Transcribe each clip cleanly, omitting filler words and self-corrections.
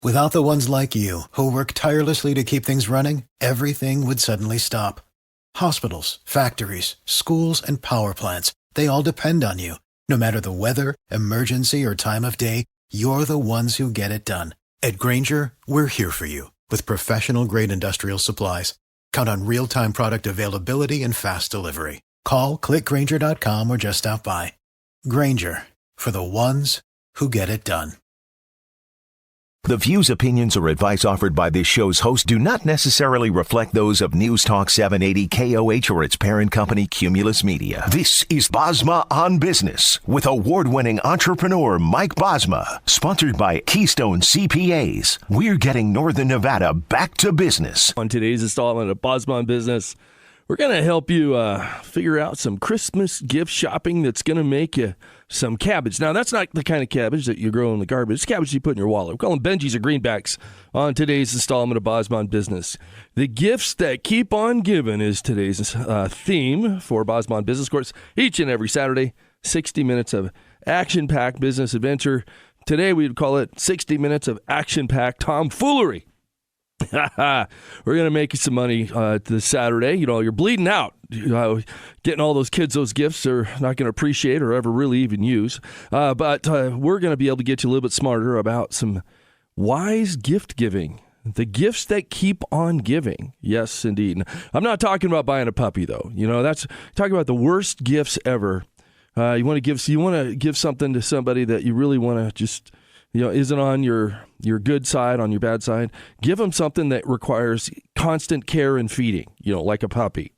Without the ones like you, who work tirelessly to keep things running, everything would suddenly stop. Hospitals, factories, schools, and power plants, they all depend on you. No matter the weather, emergency, or time of day, you're the ones who get it done. At Grainger, we're here for you with professional-grade industrial supplies. Count on real-time product availability and fast delivery. Call, click Grainger.com, or just stop by. Grainger, for the ones who get it done. The views, opinions, or advice offered by this show's host do not necessarily reflect those of News Talk 780 KOH or its parent company, Cumulus Media. This is Bosma On Business with award-winning entrepreneur Mike Bosma, sponsored by Keystone CPAs. We're getting Northern Nevada back to business. On today's installment of Bosma On Business, we're going to help you figure out some Christmas gift shopping that's going to make you some cabbage. Now, that's not the kind of cabbage that you grow in the garbage. It's cabbage you put in your wallet. We call them Benjis or greenbacks on today's installment of Bosma On Business. The gifts that keep on giving is today's theme for Bosma On Business. Of course, each and every Saturday, 60 minutes of action-packed business adventure. Today, we'd call it 60 minutes of action-packed tomfoolery. We're going to make you some money this Saturday. You know, you're bleeding out. Getting all those kids those gifts they're not going to appreciate or ever really even use. But we're going to be able to get you a little bit smarter about some wise gift giving. The gifts that keep on giving. Yes, indeed. I'm not talking about buying a puppy, though. You know, that's talking about the worst gifts ever. You want to give something to somebody that you really want to just, you know, isn't on your good side, on your bad side. Give them something that requires constant care and feeding, you know, like a puppy.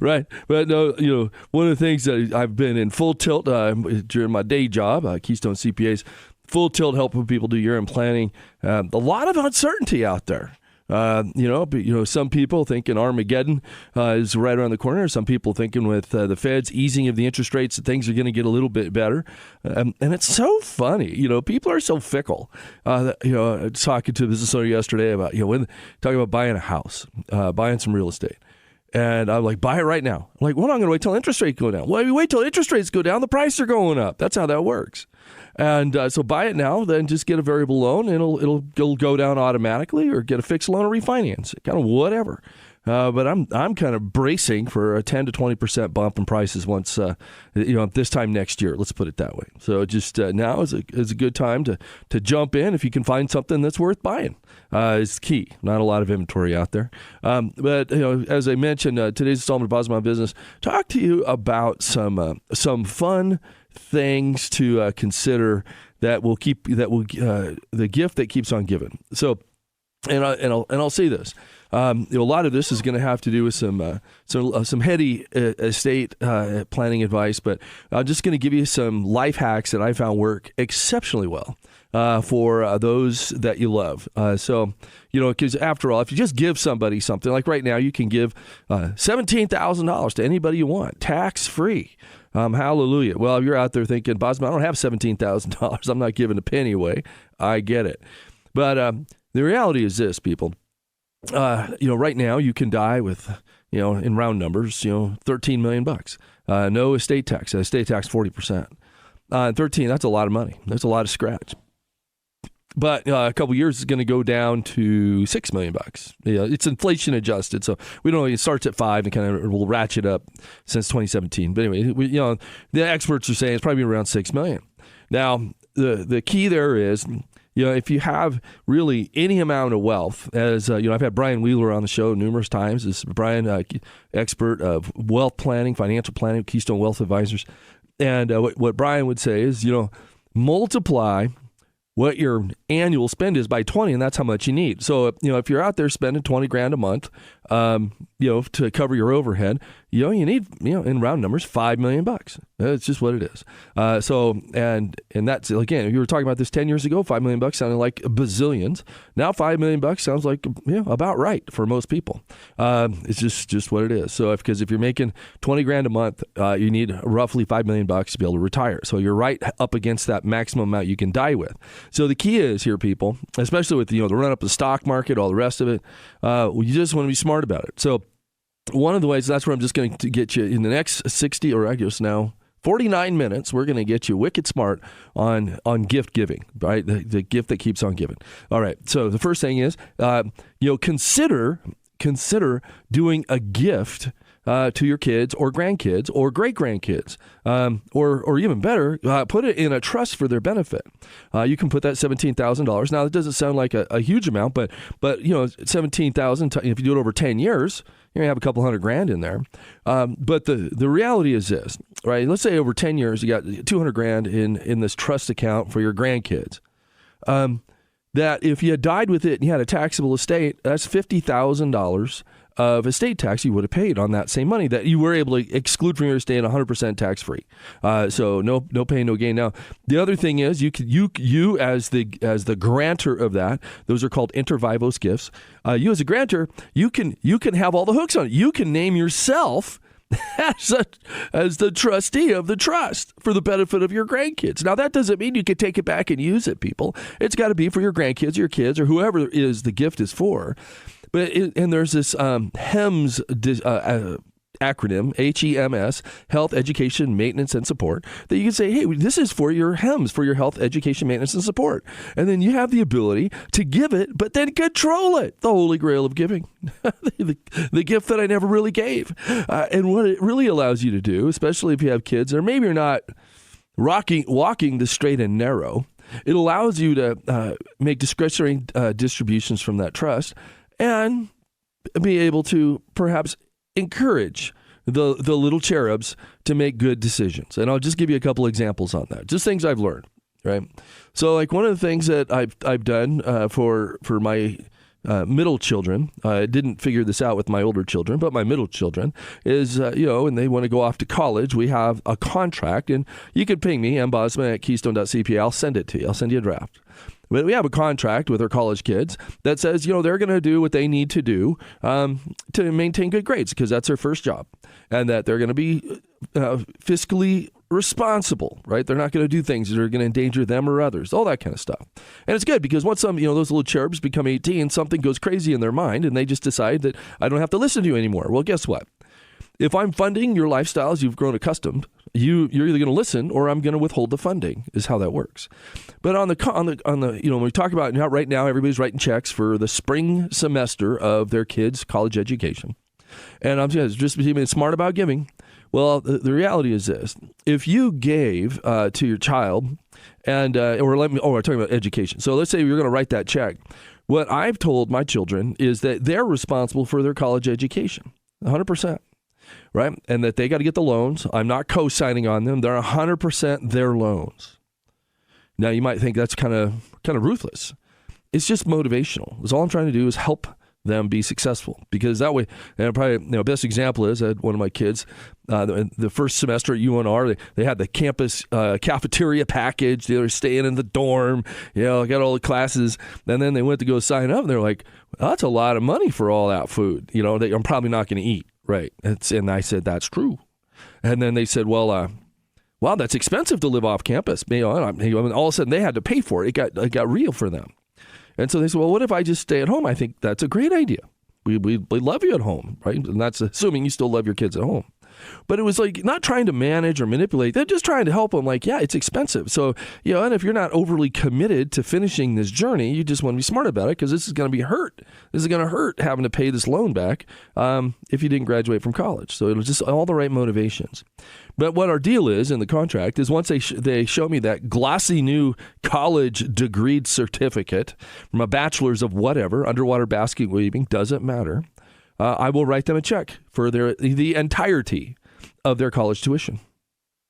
Right. But no, you know, one of the things that I've been in full tilt during my day job, Keystone CPAs, full tilt helping people do year-end planning. A lot of uncertainty out there. Some people thinking Armageddon is right around the corner. Some people thinking with the Fed's easing of the interest rates that things are going to get a little bit better. And it's so funny. You know, people are so fickle. I was talking to a business owner yesterday about, talking about buying a house, buying some real estate. And I'm like, buy it right now. I'm like, well, I'm going to wait till interest rates go down. Well, if you wait till interest rates go down, the prices are going up. That's how that works. And so buy it now, then just get a variable loan. It'll go down automatically, or get a fixed loan or refinance it, kind of whatever. But I'm kind of bracing for a 10 to 20% bump in prices once this time next year. Let's put it that way. So just now is a good time to jump in if you can find something that's worth buying. Is key. Not a lot of inventory out there. But as I mentioned, today's installment of Bosma On Business, talk to you about some fun things to consider that will the gift that keeps on giving. So, and I'll say this. A lot of this is going to have to do with some heady estate planning advice, but I'm just going to give you some life hacks that I found work exceptionally well for those that you love. Because after all, if you just give somebody something, like right now, you can give $17,000 to anybody you want, tax-free. Hallelujah. Well, if you're out there thinking, Bosma, I don't have $17,000. I'm not giving a penny away. I get it. But the reality is this, people. Right now you can die with, in round numbers, $13 million. No estate tax. Estate tax 40%. 13, that's a lot of money. That's a lot of scratch. But a couple years is going to go down to $6 million. It's inflation adjusted, so we don't know. It starts at 5 and kind of will ratchet up since 2017. But anyway, the experts are saying it's probably around $6 million. Now, the key there is, if you have really any amount of wealth, as I've had Brian Wheeler on the show numerous times. This is Brian, expert of wealth planning, financial planning, Keystone Wealth Advisors, and what Brian would say is, multiply what your annual spend is by 20, and that's how much you need. So, if you're out there spending $20,000 a month, to cover your overhead, you need, in round numbers, $5 million. That's just what it is. And that's, again, if you were talking about this 10 years ago, $5 million sounded like bazillions. Now $5 million sounds like, about right for most people. It's just what it is. So because if you're making $20,000 a month, you need roughly $5 million to be able to retire. So you're right up against that maximum amount you can die with. So the key is here, people, especially with the run up of the stock market, all the rest of it, you just want to be smart about it. So one of the ways, that's where I'm just going to get you in the next 60, or I guess now 49 minutes, we're going to get you wicked smart on gift giving, right? The gift that keeps on giving. All right. So the first thing is, consider doing a gift to your kids or grandkids or great-grandkids, or even better, put it in a trust for their benefit. You can put that $17,000. Now, that doesn't sound like a huge amount, but $17,000, if you do it over 10 years, you're going to have a couple $100,000 in there. But the reality is this, right? Let's say over 10 years, you got $200,000 in this trust account for your grandkids. That if you had died with it and you had a taxable estate, that's $50,000 of estate tax you would have paid on that same money that you were able to exclude from your estate 100% tax free. So no pain, no gain. Now, the other thing is you as the grantor of that, those are called inter vivos gifts. You as a grantor, you can have all the hooks on it. You can name yourself as the trustee of the trust for the benefit of your grandkids. Now, that doesn't mean you can take it back and use it, people. It's got to be for your grandkids, your kids, or whoever is the gift is for. But and there's this HEMS acronym, HEMS, Health, Education, Maintenance, and Support, that you can say, hey, this is for your HEMS, for your Health, Education, Maintenance, and Support. And then you have the ability to give it, but then control it. The holy grail of giving, the gift that I never really gave. And what it really allows you to do, especially if you have kids, or maybe you're not walking the straight and narrow, it allows you to make discretionary distributions from that trust and be able to perhaps encourage the little cherubs to make good decisions. And I'll just give you a couple examples on that. Just things I've learned, right? So like one of the things that I've done for my middle children, I didn't figure this out with my older children, but my middle children is, and they want to go off to college, we have a contract, and you can ping me, mbosma at keystone.cpa. I'll send it to you. I'll send you a draft. But we have a contract with our college kids that says, they're going to do what they need to do to maintain good grades because that's their first job, and that they're going to be fiscally responsible, right? They're not going to do things that are going to endanger them or others, all that kind of stuff. And it's good because once those little cherubs become 18, something goes crazy in their mind and they just decide that I don't have to listen to you anymore. Well, guess what? If I'm funding your lifestyles you've grown accustomed, you're either going to listen or I'm going to withhold the funding. Is how that works. But on the when we talk about right now, everybody's writing checks for the spring semester of their kids' college education, and I'm just being smart about giving. Well, the reality is this: if you gave to your child, and we're talking about education. So let's say you're going to write that check. What I've told my children is that they're responsible for their college education, 100%. Right? And that they got to get the loans. I'm not co-signing on them. They're 100% their loans. Now, you might think that's kind of ruthless. It's just motivational. All I'm trying to do is help them be successful, because that way, and probably best example is I had one of my kids the first semester at UNR. They had the campus cafeteria package. They were staying in the dorm. Got all the classes, and then they went to go sign up, and they're like, well, "That's a lot of money for all that food. I'm probably not going to eat." Right. And I said, that's true. And then they said, well, wow, that's expensive to live off campus. And all of a sudden they had to pay for it. It got real for them. And so they said, well, what if I just stay at home? I think that's a great idea. We love you at home, right? And that's assuming you still love your kids at home. But it was like not trying to manage or manipulate. They're just trying to help them. Like, yeah, it's expensive. So, and if you're not overly committed to finishing this journey, you just want to be smart about it because this is going to be hurt. This is going to hurt having to pay this loan back if you didn't graduate from college. So it was just all the right motivations. But what our deal is in the contract is once they show me that glossy new college degree certificate from a bachelor's of whatever, underwater basket weaving, doesn't matter. I will write them a check for the entirety of their college tuition.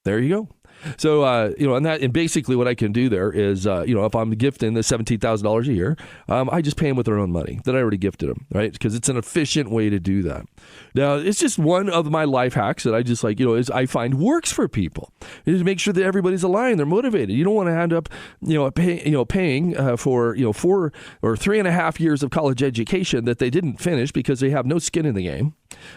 There you go. So, and basically what I can do there is, if I'm gifting the $17,000 a year, I just pay them with their own money that I already gifted them, right? Because it's an efficient way to do that. Now, it's just one of my life hacks that I just is I find works for people. Is to make sure that everybody's aligned, they're motivated. You don't want to end up, paying for 4 or 3.5 years of college education that they didn't finish because they have no skin in the game.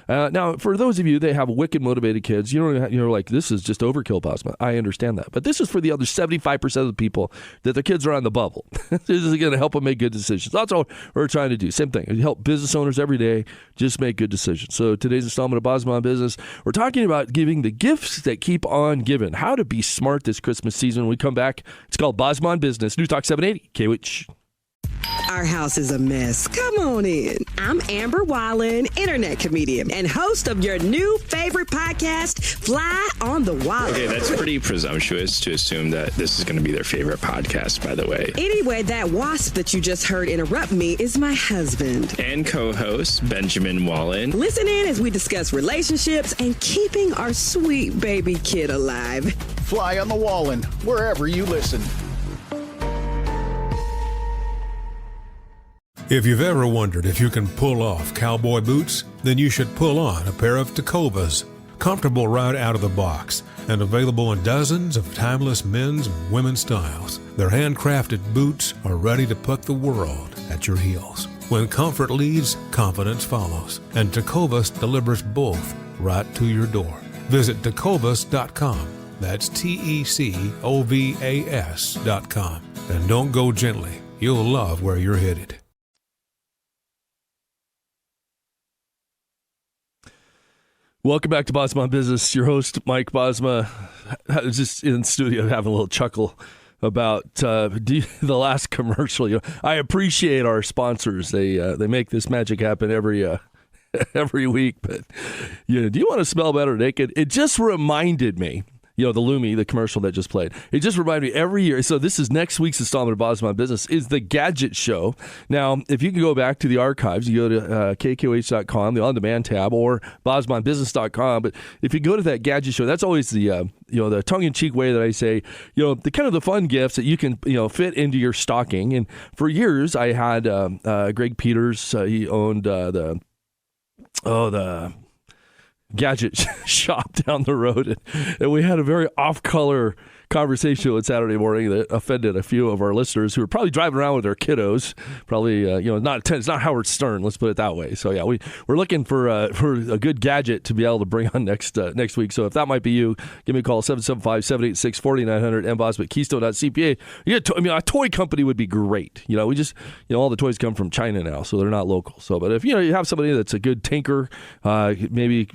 Now, for those of you that have wicked motivated kids, you're like, this is just overkill, Bosma. I understand that. But this is for the other 75% of the people that their kids are on the bubble. This is going to help them make good decisions. That's all we're trying to do. Same thing. We help business owners every day just make good decisions. So today's installment of Bosma On Business, we're talking about giving the gifts that keep on giving. How to be smart this Christmas season. When we come back, it's called Bosma On Business. News Talk 780, KWH. Our house is a mess. Come on in. I'm Amber Wallen, internet comedian and host of your new favorite podcast, Fly on the Wall. Okay, that's pretty presumptuous to assume that this is going to be their favorite podcast, by the way. Anyway, that wasp that you just heard interrupt me is my husband. And co-host, Benjamin Wallen. Listen in as we discuss relationships and keeping our sweet baby kid alive. Fly on the Wallin, wherever you listen. If you've ever wondered if you can pull off cowboy boots, then you should pull on a pair of Tacovas. Comfortable right out of the box and available in dozens of timeless men's and women's styles. Their handcrafted boots are ready to put the world at your heels. When comfort leads, confidence follows. And Tacovas delivers both right to your door. Visit Tacovas.com. That's TECOVAS.com. And don't go gently. You'll love where you're headed. Welcome back to Bosma On Business. Your host, Mike Bosma. I was just in the studio having a little chuckle about the last commercial. I appreciate our sponsors. They make this magic happen every week. But do you want to smell better naked? It just reminded me. The Lumi, the commercial that just played. It just reminded me every year. So this is next week's installment of Bosma On Business is the Gadget Show. Now, if you can go back to the archives, you go to KQH.com, the on-demand tab, or BosmaOnBusiness.com. But if you go to that Gadget Show, that's always the the tongue-in-cheek way that I say, the kind of the fun gifts that you can fit into your stocking. And for years, I had Greg Peters. He owned the gadget shop down the road, and we had a very off-color conversation on Saturday morning that offended a few of our listeners who were probably driving around with their kiddos. Probably, it's not Howard Stern. Let's put it that way. So yeah, we're looking for a good gadget to be able to bring on next week. So if that might be you, give me a call 775-786-4900 mbos at keystone.cpa. A toy company would be great. We just all the toys come from China now, so they're not local. So, but if you have somebody that's a good tinker, maybe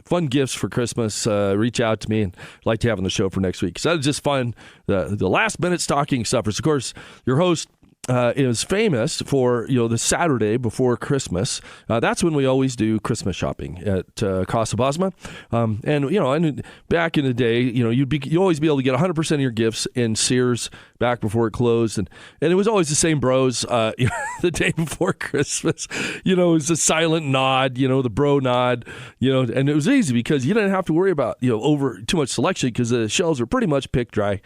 fun gifts for Christmas, reach out to me and I'd like to have on the show for next week. So that is just fun. The last minute stocking stuffers. Of course, your host is famous for the Saturday before Christmas. That's when we always do Christmas shopping at Casa Bosma. And back in the day, you'd always be able to get 100% of your gifts in Sears back before it closed, and it was always the same bros. The day before Christmas, it was a silent nod, the bro nod, and it was easy because you didn't have to worry about over too much selection because the shelves were pretty much picked dry.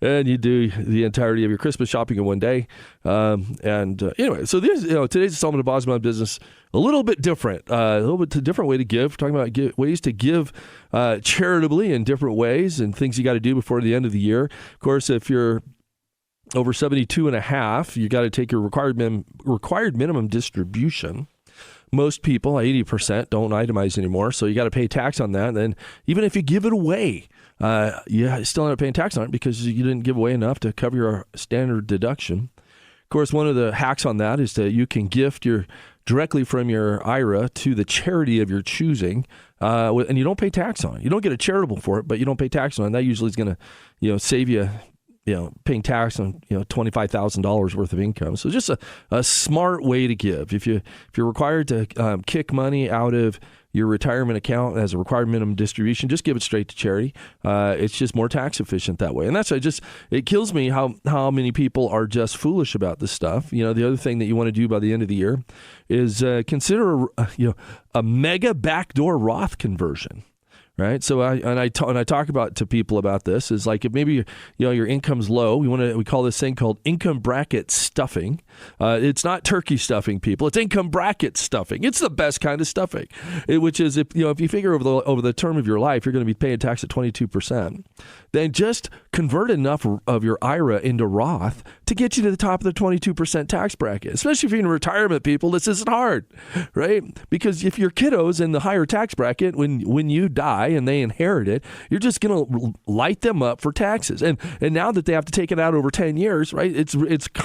And you do the entirety of your Christmas shopping in one day. Anyway, so this, today's installment of Bosma On Business, a little bit different, different way to give. We're talking about ways to give charitably in different ways and things you got to do before the end of the year. Of course, if you're over 72 and a half, you got to take your required minimum distribution. Most people, 80%, don't itemize anymore, so you got to pay tax on that. And then even if you give it away, you still end up paying tax on it because you didn't give away enough to cover your standard deduction. Of course, one of the hacks on that is that you can gift directly from your IRA to the charity of your choosing, and you don't pay tax on it. You don't get a charitable for it, but you don't pay tax on it. And that usually is going to save you paying tax on $25,000 worth of income. So just a smart way to give. If you're required to kick money out of your retirement account as a required minimum distribution, just give it straight to charity. It's just more tax efficient that way. And that's it kills me how many people are just foolish about this stuff. The other thing that you want to do by the end of the year is consider a mega backdoor Roth conversion. Right. So I talk about to people about this is like if maybe your income's low, we call this thing called income bracket stuffing. It's not turkey stuffing, people. It's income bracket stuffing. It's the best kind of stuffing, which is if you figure over the term of your life you're going to be paying tax at 22%, then just convert enough of your IRA into Roth to get you to the top of the 22% tax bracket. Especially if you're in retirement, people, this isn't hard, right? Because if your kiddos in the higher tax bracket, when you die and they inherit it, you're just going to light them up for taxes. And now that they have to take it out over 10 years, right, it's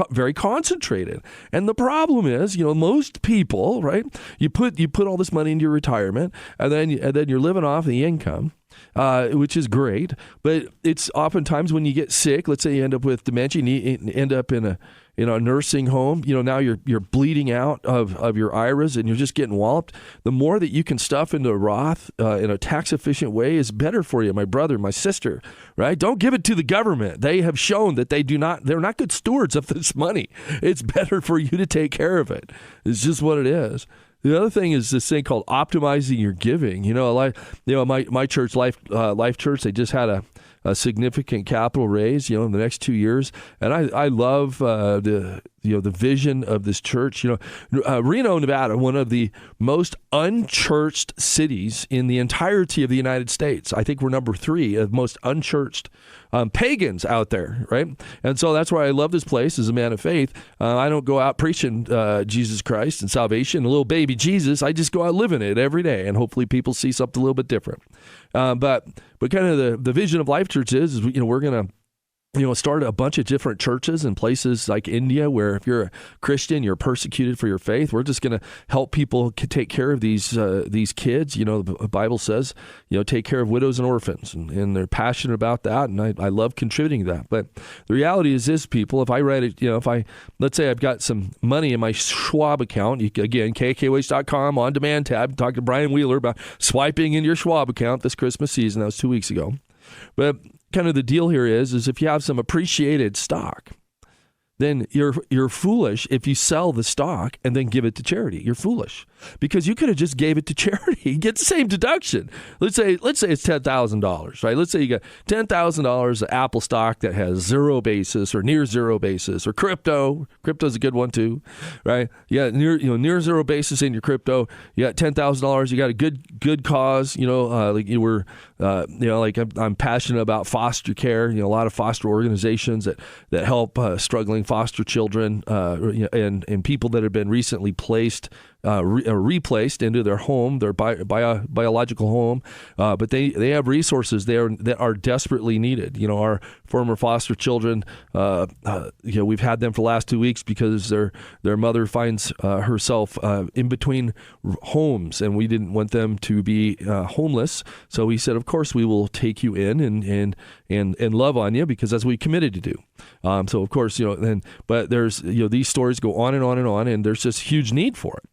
very concentrated. And the problem is, most people, right, you put all this money into your retirement and then you're living off the income. Which is great, but it's oftentimes when you get sick, let's say you end up with dementia, you end up in a nursing home, now you're bleeding out of your IRAs and you're just getting walloped. The more that you can stuff into Roth in a tax efficient way is better for you, my brother, my sister, right? Don't give it to the government. They have shown that they're not good stewards of this money. It's better for you to take care of it. It's just what it is. The other thing is this thing called optimizing your giving. My church, Life Church, they just had a significant capital raise, in the next 2 years, and I love the vision of this church. Reno, Nevada, one of the most unchurched cities in the entirety of the United States. I think we're number 3 of most unchurched pagans out there, right? And so that's why I love this place as a man of faith. I don't go out preaching Jesus Christ and salvation, a little baby Jesus. I just go out living it every day, and hopefully people see something a little bit different. But kind of the vision of Life Church is we're going to start a bunch of different churches in places like India, where if you're a Christian, you're persecuted for your faith. We're just going to help people take care of these kids. The Bible says, take care of widows and orphans, and they're passionate about that, and I love contributing to that. But the reality is this, people, if I write it, let's say I've got some money in my Schwab account, again, KKWH.com, on demand tab, talk to Brian Wheeler about swiping in your Schwab account this Christmas season. That was 2 weeks ago. But kind of the deal here is if you have some appreciated stock, then you're foolish if you sell the stock and then give it to charity. You're foolish because you could have just gave it to charity. You get the same deduction. Let's say it's $10,000, right? Let's say you got $10,000 of Apple stock that has zero basis or near zero basis, or crypto. Crypto's a good one too, right? You got near zero basis in your crypto. You got $10,000. You got a good cause. I'm passionate about foster care. A lot of foster organizations that help struggling foster children and people that have been recently replaced into their home, their biological home, but they have resources there that are desperately needed. Our former foster children, we've had them for the last 2 weeks because their mother finds herself in between homes, and we didn't want them to be homeless. So we said, of course, we will take you in and love on you, because that's what we committed to do. So of course, but there's these stories go on and on and on, and there's just huge need for it.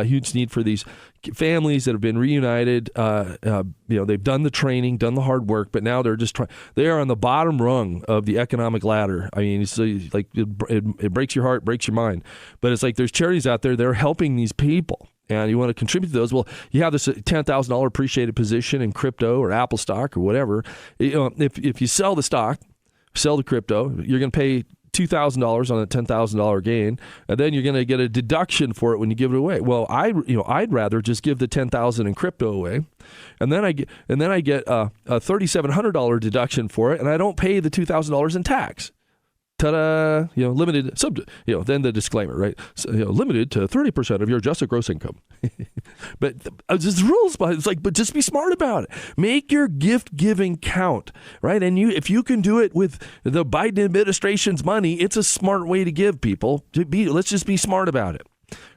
Huge need for these families that have been reunited. They've done the training, done the hard work, but now they're just they are on the bottom rung of the economic ladder. I mean, it's like it breaks your heart, breaks your mind. But it's like there's charities out there that are helping these people, and you want to contribute to those. Well, you have this $10,000 appreciated position in crypto or Apple stock or whatever. If you sell the stock, sell the crypto, you're going to pay $2,000 on a $10,000 gain, and then you're going to get a deduction for it when you give it away. Well, I'd rather just give the $10,000 in crypto away, and then I get a $3,700 deduction for it, and I don't pay the $2,000 in tax. Ta-da! Limited. Then the disclaimer, right? So, limited to 30% of your adjusted gross income. But there's rules, but it's like, but just be smart about it. Make your gift giving count, right? And if you can do it with the Biden administration's money, it's a smart way to give, people. Let's just be smart about it,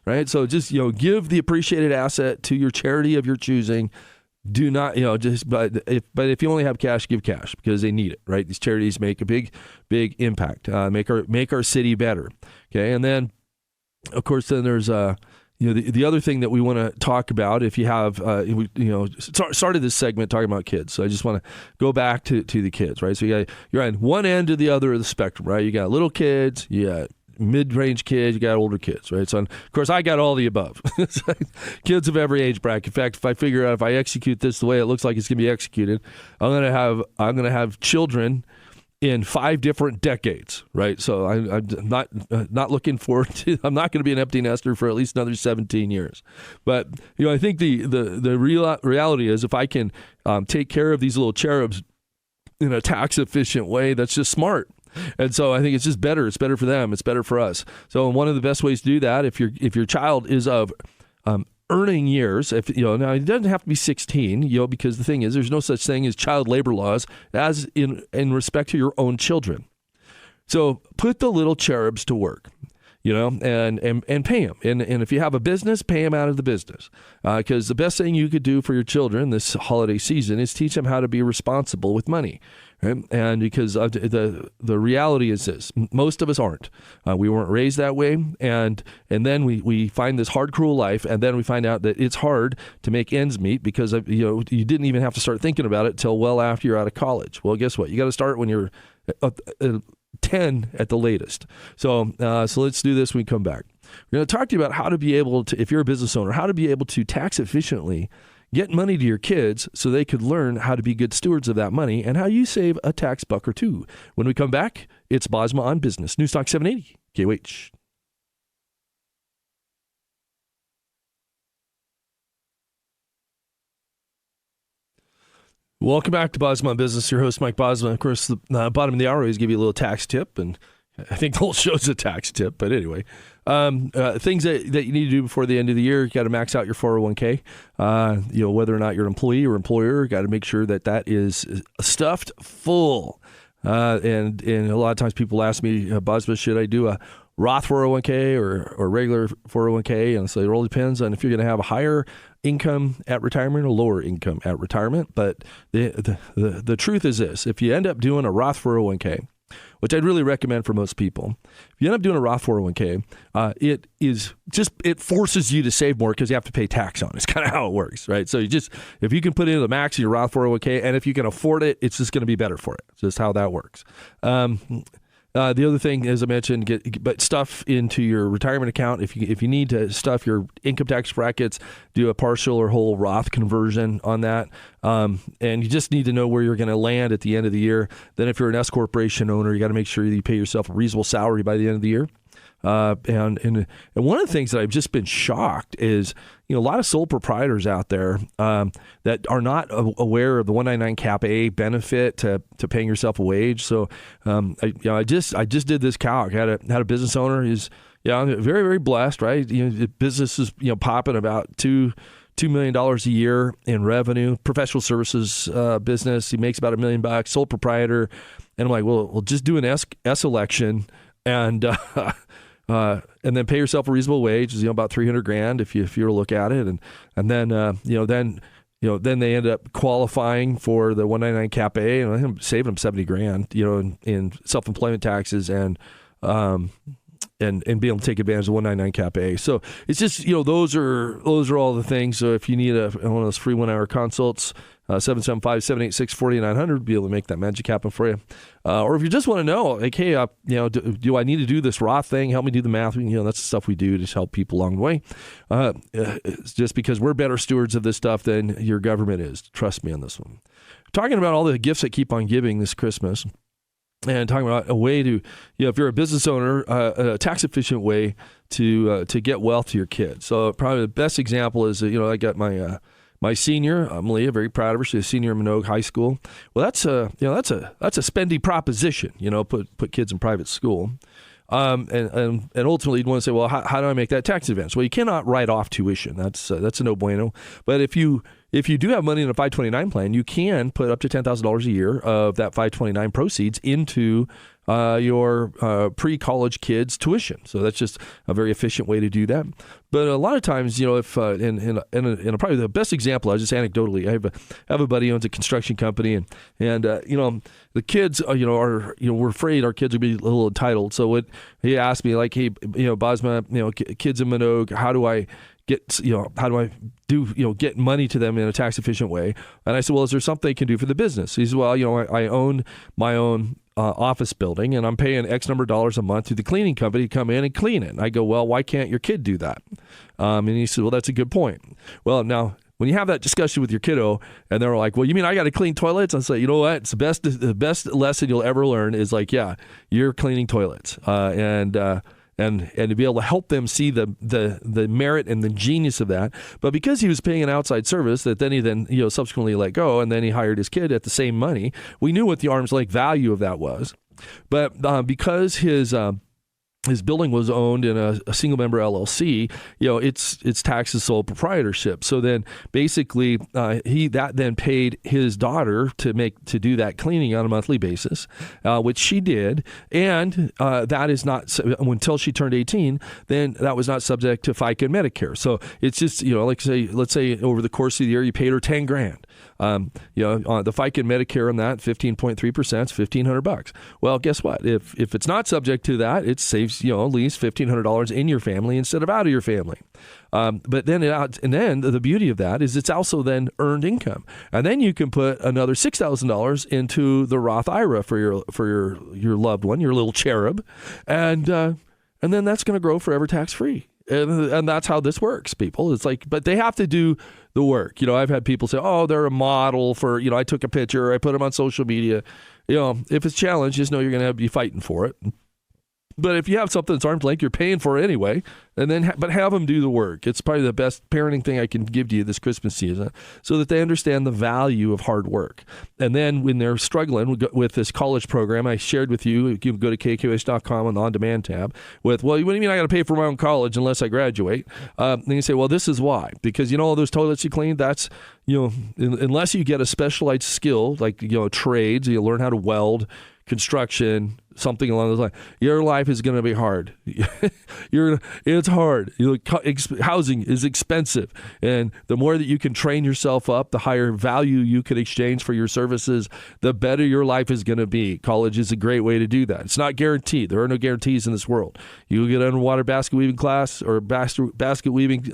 right? So just give the appreciated asset to your charity of your choosing. Do not, but if you only have cash, give cash, because they need it, right? These charities make a big impact, make our city better. Okay. And then of course, then there's, the other thing that we want to talk about, if you have, started this segment talking about kids. So I just want to go back to the kids, right? So you're on one end to the other of the spectrum, right? You got little kids, you got mid-range kids, you got older kids, right? So, of course, I got all the above. Kids of every age bracket. In fact, if I figure out if I execute this the way it looks like it's going to be executed, I'm going to have children in 5 different decades, right? So I'm not looking forward to. I'm not going to be an empty nester for at least another 17 years. But I think the reality is, if I can take care of these little cherubs in a tax efficient way, that's just smart. And so I think it's just better. It's better for them. It's better for us. So one of the best ways to do that, if your child is of earning years, now it doesn't have to be 16, because the thing is, there's no such thing as child labor laws as in respect to your own children. So put the little cherubs to work, and pay them. And if you have a business, pay them out of the business. Because the best thing you could do for your children this holiday season is teach them how to be responsible with money. Right? And because the reality is this, most of us aren't. We weren't raised that way, and then we find this hard, cruel life, and then we find out that it's hard to make ends meet because you didn't even have to start thinking about it till well after you're out of college. Well, guess what? You got to start when you're 10 at the latest. So let's do this when we come back. We're going to talk to you about how to be able to, if you're a business owner, how to be able to tax efficiently get money to your kids so they could learn how to be good stewards of that money and how you save a tax buck or two. When we come back, it's Bosma on Business. News Talk 780, KOH. Welcome back to Bosma on Business. Your host, Mike Bosma. Of course, the bottom of the hour, I always give you a little tax tip, and I think the whole show's a tax tip. But anyway, things that you need to do before the end of the year, you got to max out your 401k. Whether or not you're an employee or employer, got to make sure that is stuffed full. And a lot of times people ask me, Bosma, should I do a Roth 401k or regular 401k? And so it all depends on if you're going to have a higher income at retirement or lower income at retirement. But the truth is this: if you end up doing a Roth 401k, which I'd really recommend for most people, if you end up doing a Roth 401k, it forces you to save more because you have to pay tax on it. It's kind of how it works, right? So if you can put in the max of your Roth 401k, and if you can afford it, it's just going to be better for it. It's just how that works. The other thing, as I mentioned, get stuff into your retirement account. If you need to stuff your income tax brackets, do a partial or whole Roth conversion on that. And you just need to know where you're going to land at the end of the year. Then if you're an S corporation owner, you got to make sure you pay yourself a reasonable salary by the end of the year. And one of the things that I've just been shocked is, a lot of sole proprietors out there that are not aware of the 199 Cap A benefit to paying yourself a wage. So I just did this calc. Had a business owner who's very, very blessed, right? Business is popping about $2 million a year in revenue. Professional services business, he makes about $1 million. Sole proprietor, and I'm like, well, just do an S election and then pay yourself a reasonable wage, is about $300,000 if you were to look at it, and then then they end up qualifying for the 199 Cap A, and I'm saving them $70,000, in self-employment taxes and be able to take advantage of 199 Cap A. So it's just those are all the things. So if you need one of those free 1-hour consults, 775-786-4900, be able to make that magic happen for you. Or if you just want to know, like, hey, do I need to do this Roth thing? Help me do the math. That's the stuff we do to help people along the way. It's just because we're better stewards of this stuff than your government is. Trust me on this one. Talking about all the gifts that keep on giving this Christmas, and talking about a way to, if you're a business owner, a tax efficient way to get wealth to your kids. So probably the best example is, I got my senior, Malia, very proud of her. She's a senior in Minogue High School. Well, that's a spendy proposition. Put kids in private school, and ultimately you'd want to say, well, how do I make that tax advantage? Well, you cannot write off tuition. That's a no bueno. But if you do have money in a 529 plan, you can put up to $10,000 a year of that 529 proceeds into your pre-college kids' tuition. So that's just a very efficient way to do that. But a lot of times, if in probably the best example, just anecdotally, I have a buddy who owns a construction company, and the kids we're afraid our kids will be a little entitled. So he asked me, like, hey, Bosma, kids in Minogue, how do I get money to them in a tax efficient way? And I said, well, is there something they can do for the business? He said, well, I own my own office building, and I'm paying X number of dollars a month to the cleaning company to come in and clean it. And I go, well, why can't your kid do that? And he said, well, that's a good point. Well, now, when you have that discussion with your kiddo, and they're like, well, you mean I got to clean toilets? I say, you know what? It's the best lesson you'll ever learn is like, yeah, you're cleaning toilets. And to be able to help them see the merit and the genius of that. But because he was paying an outside service that then he subsequently let go, and then he hired his kid at the same money, we knew what the arm's length value of that was. But because his building was owned in a single member LLC, it's taxed as sole proprietorship. So then basically that then paid his daughter to do that cleaning on a monthly basis, which she did. And that is not, until she turned 18, then that was not subject to FICA and Medicare. So it's just, let's say over the course of the year, you paid her $10,000. The FICA and Medicare on that 15.3% is $1,500. Well, guess what? If it's not subject to that, it saves at least $1,500 in your family instead of out of your family. But then the beauty of that is it's also then earned income, and then you can put another $6,000 into the Roth IRA for your loved one, your little cherub, and then that's going to grow forever tax free. And that's how this works, people. It's like, but they have to do the work. I've had people say, oh, they're a model for, I took a picture, I put them on social media. If it's challenged, just know you're going to be fighting for it. But if you have something that's arm's length, you're paying for it anyway, but have them do the work. It's probably the best parenting thing I can give to you this Christmas season, so that they understand the value of hard work. And then when they're struggling with this college program, I shared with you, you can go to KQH.com on the on-demand tab with, well, what do you mean I got to pay for my own college unless I graduate? Then you say, well, this is why. Because all those toilets you clean, that's, unless you get a specialized skill, like, trades, you learn how to weld, construction, something along those lines, your life is going to be hard. It's hard. Housing is expensive. And the more that you can train yourself up, the higher value you can exchange for your services, the better your life is going to be. College is a great way to do that. It's not guaranteed. There are no guarantees in this world. You get an underwater basket weaving class or basket weaving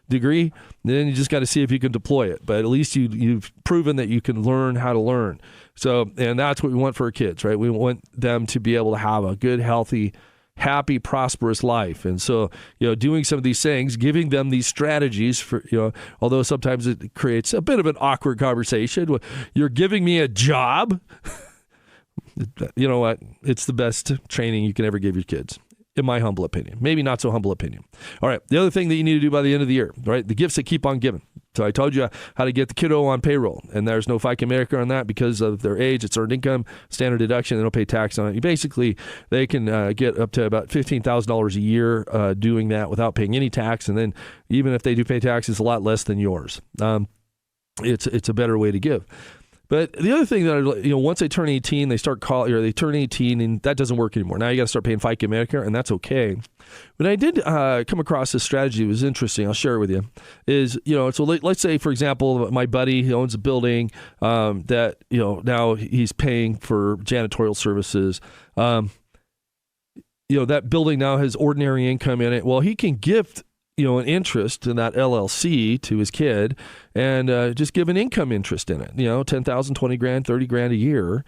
degree, then you just got to see if you can deploy it. But at least you've proven that you can learn how to learn. So, and that's what we want for our kids, right? We want them to be able to have a good, healthy, happy, prosperous life. And so, doing some of these things, giving them these strategies for, although sometimes it creates a bit of an awkward conversation. You're giving me a job. You know what? It's the best training you can ever give your kids, in my humble opinion. Maybe not so humble opinion. All right. The other thing that you need to do by the end of the year, right? The gifts that keep on giving. So I told you how to get the kiddo on payroll, and there's no FICA Medicare on that because of their age. It's earned income, standard deduction. They don't pay tax on it. Basically, they can get up to about $15,000 a year doing that without paying any tax. And then even if they do pay tax, it's a lot less than yours. It's a better way to give. But the other thing that, once they turn 18, they turn 18 and that doesn't work anymore. Now you got to start paying FICA and Medicare, and that's okay. But I did come across this strategy. It was interesting. I'll share it with you. So let's say, for example, my buddy, he owns a building that, now he's paying for janitorial services. That building now has ordinary income in it. Well, he can gift an interest in that LLC to his kid and just give an income interest in it, $10,000, $20,000, $30,000 a year,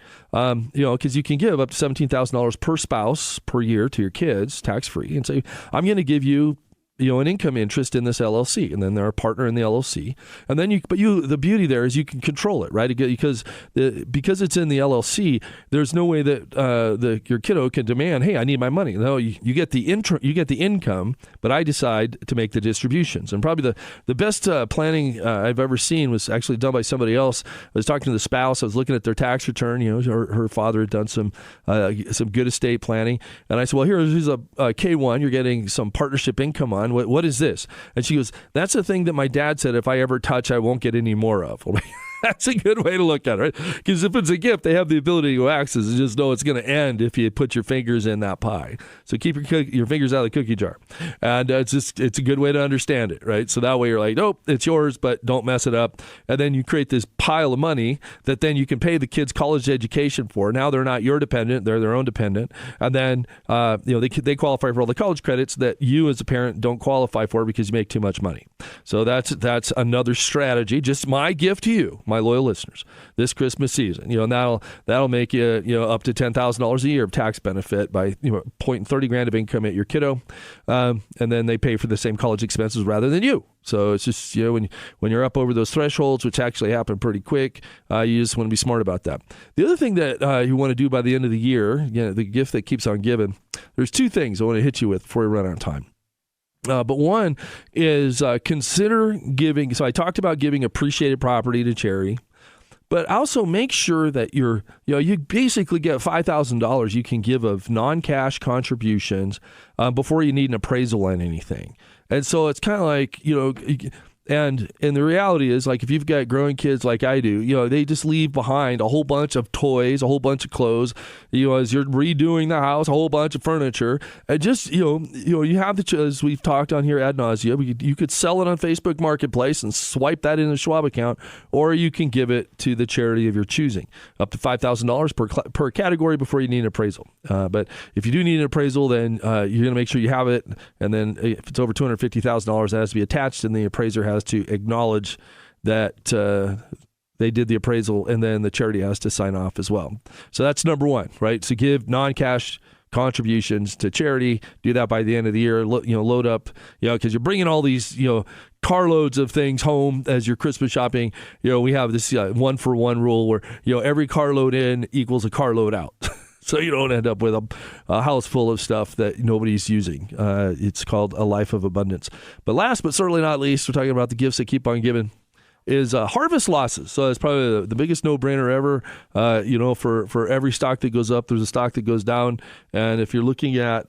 because you can give up to $17,000 per spouse per year to your kids tax-free and say, I'm going to give you an income interest in this LLC, and then they're a partner in the LLC, and then the beauty there is you can control it, right? Because it's in the LLC, there's no way that your kiddo can demand, hey, I need my money. No, you get the income, but I decide to make the distributions. And probably the best planning I've ever seen was actually done by somebody else. I was talking to the spouse. I was looking at their tax return. Her father had done some good estate planning, and I said, well, here's a K1. You're getting some partnership income on. What is this? And she goes, that's the thing that my dad said if I ever touch, I won't get any more of. That's a good way to look at it, right? Because if it's a gift, they have the ability to access and just know it's going to end if you put your fingers in that pie. So keep your fingers out of the cookie jar. And it's a good way to understand it, right? So that way you're like, nope, it's yours, but don't mess it up. And then you create this pile of money that then you can pay the kids college education for. Now they're not your dependent, they're their own dependent. And then they qualify for all the college credits that you as a parent don't qualify for because you make too much money. So that's another strategy. Just my gift to you. my loyal listeners, this Christmas season. And that'll make you up to $10,000 a year of tax benefit by pointing $30,000 of income at your kiddo, and then they pay for the same college expenses rather than you. So it's just, when you're up over those thresholds, which actually happen pretty quick, you just want to be smart about that. The other thing that you want to do by the end of the year, the gift that keeps on giving, there's two things I want to hit you with before we run out of time. But one is consider giving. So I talked about giving appreciated property to charity, but also make sure that you basically get $5,000 you can give of non-cash contributions before you need an appraisal on anything. And so it's kind of like, and the reality is, like, if you've got growing kids like I do, they just leave behind a whole bunch of toys, a whole bunch of clothes, as you're redoing the house, a whole bunch of furniture. And just, you have as we've talked on here ad nauseum, you could sell it on Facebook Marketplace and swipe that in a Schwab account, or you can give it to the charity of your choosing, up to $5,000 per category before you need an appraisal. But if you do need an appraisal, then you're going to make sure you have it. And then if it's over $250,000, that has to be attached, and the appraiser has to acknowledge that they did the appraisal, and then the charity has to sign off as well. So that's number one, right? So give non-cash contributions to charity. Do that by the end of the year. Load up, because you're bringing all these, carloads of things home as you're Christmas shopping. We have this 1-for-1 rule where, every carload in equals a carload out. So you don't end up with a house full of stuff that nobody's using. It's called a life of abundance. But last but certainly not least, we're talking about the gifts that keep on giving, is harvest losses. So it's probably the biggest no-brainer ever. For every stock that goes up, there's a stock that goes down. And if you're looking at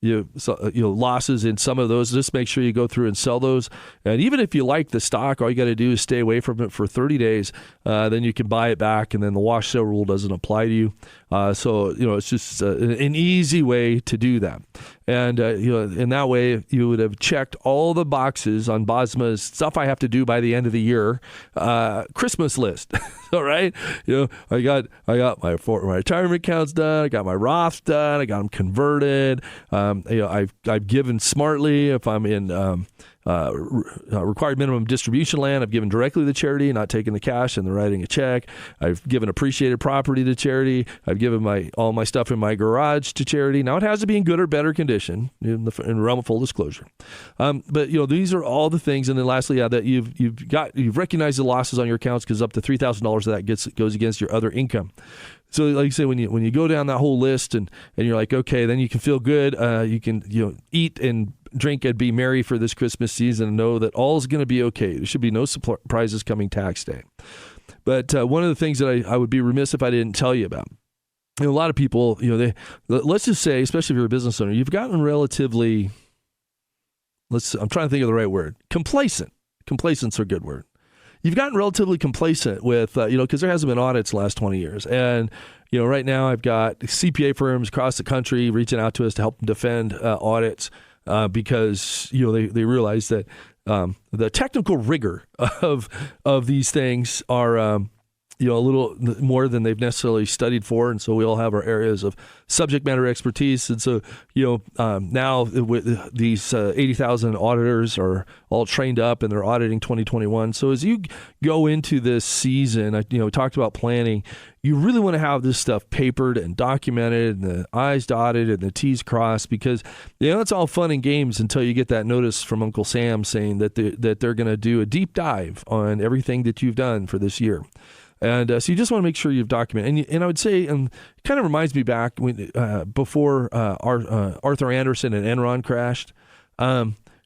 losses in some of those, just make sure you go through and sell those. And even if you like the stock, all you got to do is stay away from it for 30 days. Then you can buy it back, and then the wash sale rule doesn't apply to you. It's just an easy way to do that. And, in that way, you would have checked all the boxes on Bosma's stuff I have to do by the end of the year Christmas list. All right. I got my retirement accounts done. I got my Roths done. I got them converted. I've given smartly if I'm in required minimum distribution land. I've given directly to charity, not taking the cash and then writing a check. I've given appreciated property to charity. I've given all my stuff in my garage to charity. Now it has to be in good or better condition in the realm of full disclosure. But these are all the things. And then lastly, that you've recognized the losses on your accounts, because up to $3,000 of that goes against your other income. So like you say, when you go down that whole list and you're like, okay, then you can feel good. You can eat and drink and be merry for this Christmas season, and know that all is going to be okay. There should be no surprises coming tax day. But one of the things that I would be remiss if I didn't tell you about, a lot of people, let's just say, especially if you're a business owner, you've gotten relatively, I'm trying to think of the right word, complacent. Complacent's a good word. You've gotten relatively complacent with, because there hasn't been audits the last 20 years. And, right now I've got CPA firms across the country reaching out to us to help them defend audits because, they realize that the technical rigor of these things are, a little more than they've necessarily studied for. And so we all have our areas of subject matter expertise. And so, now with these 80,000 auditors are all trained up and they're auditing 2021. So as you go into this season, we talked about planning, you really want to have this stuff papered and documented and the I's dotted and the T's crossed, because, it's all fun and games until you get that notice from Uncle Sam saying that they're going to do a deep dive on everything that you've done for this year. And so you just want to make sure you've documented. And I would say, it kind of reminds me back when before Arthur Andersen and Enron crashed,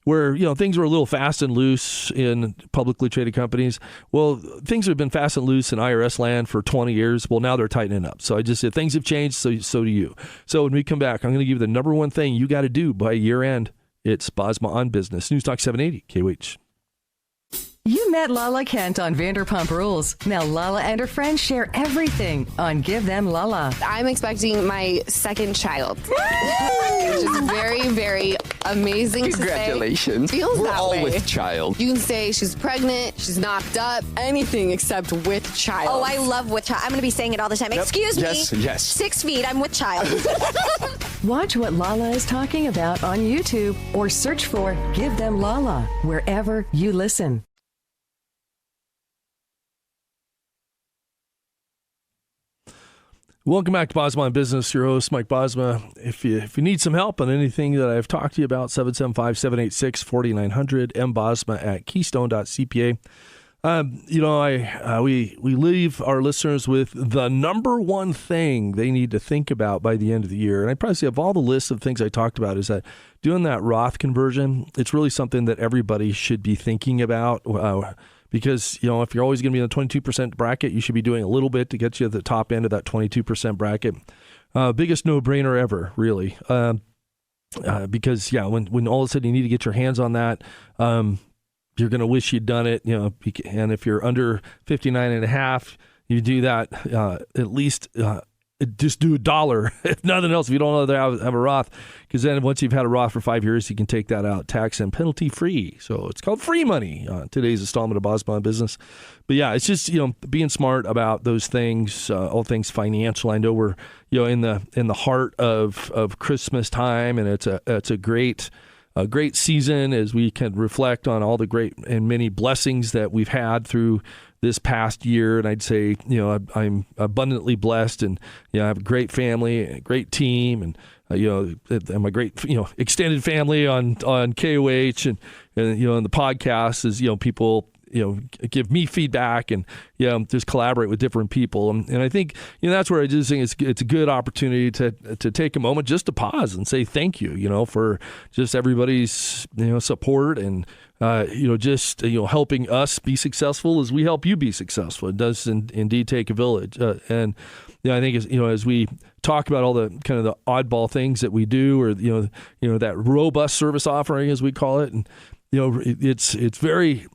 where things were a little fast and loose in publicly traded companies. Well, things have been fast and loose in IRS land for 20 years. Well, now they're tightening up. So I just said things have changed, so do you. So when we come back, I'm going to give you the number one thing you got to do by year end. It's Bosma On Business. News Talk 780 KOH. You met Lala Kent on Vanderpump Rules. Now Lala and her friends share everything on Give Them Lala. I'm expecting my second child, which is very, very amazing. Congratulations. To say. Feels We're that all way. with child. You can say she's pregnant, she's knocked up, anything except with child. Oh, I love with child. I'm going to be saying it all the time. Yep. Excuse me. Yes. 6 feet. I'm with child. Watch what Lala is talking about on YouTube or search for Give Them Lala wherever you listen. Welcome back to Bosma On Business. Your host, Mike Bosma. If you need some help on anything that I've talked to you about, 775-786-4900, mbosma@keystone.cpa. We leave our listeners with the number one thing they need to think about by the end of the year. And I probably say of all the lists of things I talked about is that doing that Roth conversion, it's really something that everybody should be thinking about. Because, if you're always going to be in the 22% bracket, you should be doing a little bit to get you at the top end of that 22% bracket. Biggest no-brainer ever, really. Because, when all of a sudden you need to get your hands on that, you're going to wish you'd done it. And if you're under 59.5, you do that at least just do $1, if nothing else, if you don't know that have a Roth, because then once you've had a Roth for 5 years, you can take that out tax and penalty free. So it's called free money on today's installment of Bosma On Business. But yeah, it's just, being smart about those things, all things financial. I know we're, in the heart of Christmas time, and it's a great season as we can reflect on all the great and many blessings that we've had through this past year. And I'd say, I'm abundantly blessed, and, I have a great family, a great team, and, and my great, extended family on KOH and the podcast is, people, give me feedback and, just collaborate with different people. And I think, that's where I just think it's a good opportunity to take a moment just to pause and say thank you, for just everybody's, support and, helping us be successful as we help you be successful. It does indeed take a village. And I think as we talk about all the kind of the oddball things that we do, or, that robust service offering, as we call it. And, it's very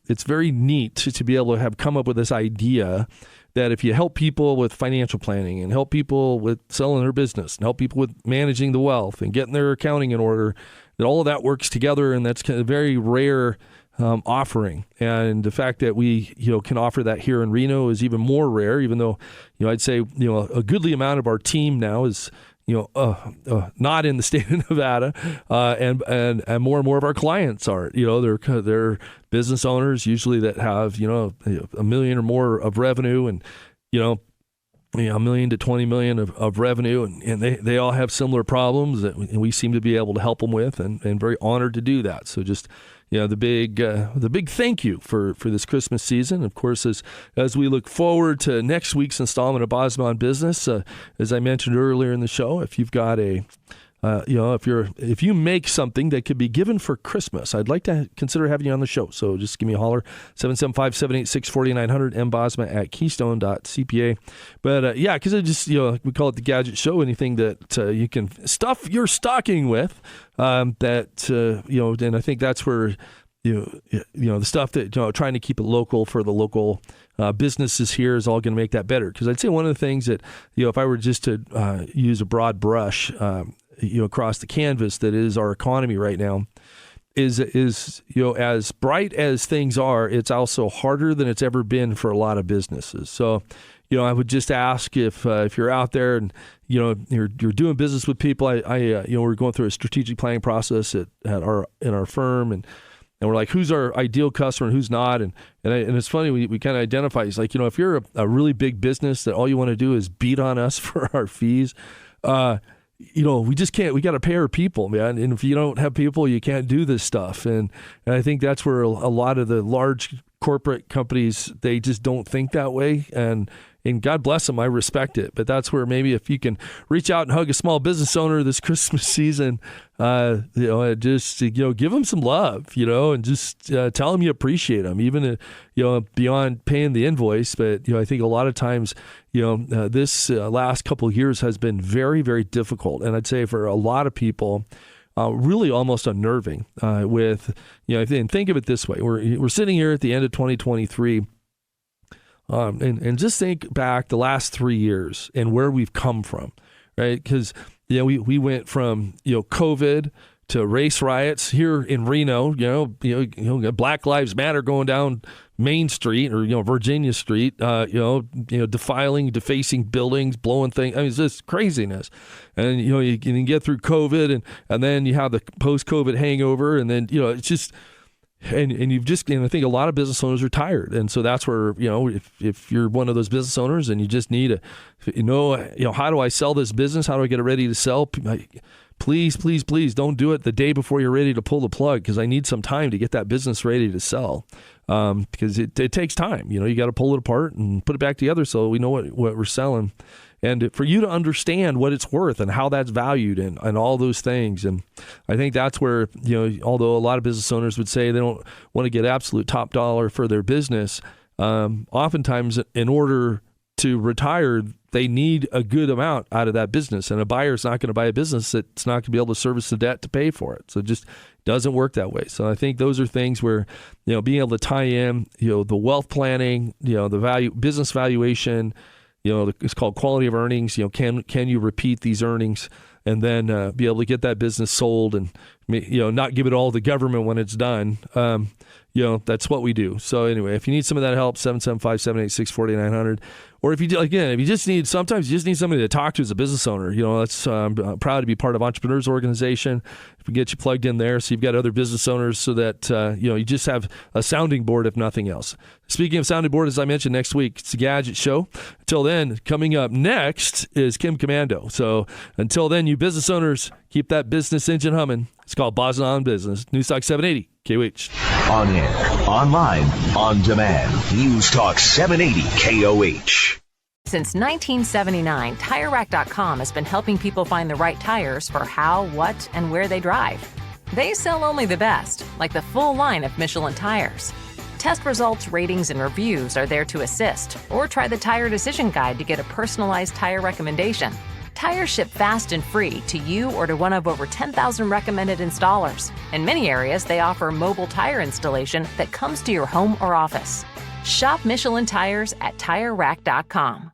neat to be able to have come up with this idea that if you help people with financial planning and help people with selling their business and help people with managing the wealth and getting their accounting in order, that all of that works together, and that's kind of very rare offering. And the fact that we can offer that here in Reno is even more rare, even though I'd say a goodly amount of our team now is not in the state of Nevada, and more and more of our clients are. They're business owners usually that have $1 million or more of revenue, and $1 million to $20 million of revenue, and they all have similar problems that we seem to be able to help them with, and very honored to do that. So just the big thank you for this Christmas season. Of course, as we look forward to next week's installment of Bosma On Business, as I mentioned earlier in the show, if you've got if you make something that could be given for Christmas, I'd like to consider having you on the show. So just give me a holler, 775-786-4900, mbosma@keystone.cpa. But because I just, we call it the Gadget Show, anything that you can stuff your stocking with, and I think that's where, the stuff that, trying to keep it local for the local businesses here is all going to make that better. Because I'd say one of the things that, if I were just to use a broad brush, across the canvas that is our economy right now, is as bright as things are, it's also harder than it's ever been for a lot of businesses. So, I would just ask if you're out there and you're doing business with people. We're going through a strategic planning process in our firm, and we're like, who's our ideal customer and who's not, and it's funny, we kind of identify. It's like, if you're a really big business that all you want to do is beat on us for our fees, we just can't. We got to pay our people, man. And if you don't have people, you can't do this stuff. And I think that's where a lot of the large corporate companies, they just don't think that way. And God bless them, I respect it. But that's where maybe if you can reach out and hug a small business owner this Christmas season, just give them some love, and just tell them you appreciate them, even beyond paying the invoice. But I think a lot of times, this last couple of years has been very, very difficult, and I'd say for a lot of people, really almost unnerving. With and think of it this way: we're sitting here at the end of 2023. And just think back the last 3 years and where we've come from, right? Because we went from COVID to race riots here in Reno. Black Lives Matter going down Main Street or Virginia Street. Defiling, defacing buildings, blowing things. I mean, it's just craziness. And you can get through COVID, and then you have the post-COVID hangover, and then it's just. And you've just, and I think a lot of business owners are tired. And so that's where, if you're one of those business owners and you just need how do I sell this business? How do I get it ready to sell? Please, please, please don't do it the day before you're ready to pull the plug, because I need some time to get that business ready to sell. Because it takes time. You got to pull it apart and put it back together so we know what we're selling. And for you to understand what it's worth and how that's valued and all those things. And I think that's where, although a lot of business owners would say they don't want to get absolute top dollar for their business, oftentimes in order to retire, they need a good amount out of that business. And a buyer is not going to buy a business that's not going to be able to service the debt to pay for it. So it just doesn't work that way. So I think those are things where, being able to tie in, the wealth planning, the business valuation, it's called quality of earnings. Can you repeat these earnings and then be able to get that business sold and, not give it all to the government when it's done. That's what we do. So anyway, if you need some of that help, 775-786-4900. Or if you sometimes you just need somebody to talk to as a business owner. That's I'm proud to be part of Entrepreneurs Organization. If we get you plugged in there, so you've got other business owners, so that you just have a sounding board, if nothing else. Speaking of sounding board, as I mentioned, next week it's the Gadget Show. Until then, coming up next is Kim Commando. So until then, you business owners, keep that business engine humming. It's called Bosma On Business. News Talk 780 KOH. On air, online, on demand. News Talk 780 KOH. Since 1979, TireRack.com has been helping people find the right tires for how, what, and where they drive. They sell only the best, like the full line of Michelin tires. Test results, ratings, and reviews are there to assist, or try the Tire Decision Guide to get a personalized tire recommendation. Tires ship fast and free to you or to one of over 10,000 recommended installers. In many areas, they offer mobile tire installation that comes to your home or office. Shop Michelin tires at TireRack.com.